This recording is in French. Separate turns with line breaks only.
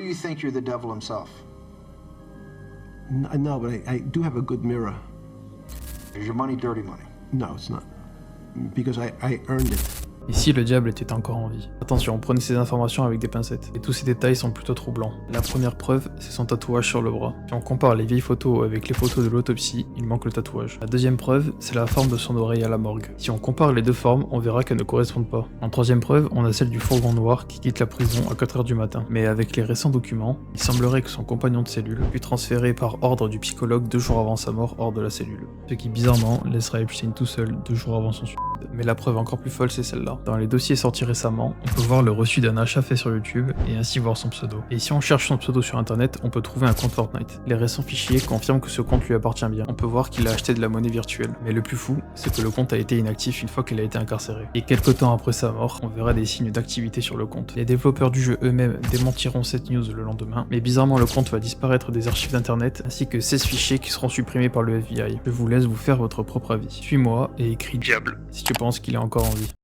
you think you're the devil himself?
No, but I do have a good mirror.
Is your money dirty money?
No, it's not. Because I earned it.
Ici, le diable était encore en vie. Attention, prenez ces informations avec des pincettes. Et tous ces détails sont plutôt troublants. La première preuve, c'est son tatouage sur le bras. Si on compare les vieilles photos avec les photos de l'autopsie, il manque le tatouage. La deuxième preuve, c'est la forme de son oreille à la morgue. Si on compare les deux formes, on verra qu'elles ne correspondent pas. En troisième preuve, on a celle du fourgon noir qui quitte la prison à 4 h du matin. Mais avec les récents documents, il semblerait que son compagnon de cellule fut transféré par ordre du psychologue 2 jours avant sa mort hors de la cellule. Ce qui bizarrement laissera Epstein tout seul 2 jours avant son suicide. Mais la preuve encore plus folle, c'est celle-là. Dans les dossiers sortis récemment, on peut voir le reçu d'un achat fait sur YouTube et ainsi voir son pseudo. Et si on cherche son pseudo sur internet, on peut trouver un compte Fortnite. Les récents fichiers confirment que ce compte lui appartient bien. On peut voir qu'il a acheté de la monnaie virtuelle. Mais le plus fou, c'est que le compte a été inactif une fois qu'il a été incarcéré. Et quelques temps après sa mort, on verra des signes d'activité sur le compte. Les développeurs du jeu eux-mêmes démentiront cette news le lendemain, mais bizarrement le compte va disparaître des archives d'internet, ainsi que 16 fichiers qui seront supprimés par le FBI. Je vous laisse vous faire votre propre avis. Suis-moi et écris diable si tu penses qu'il est encore en vie.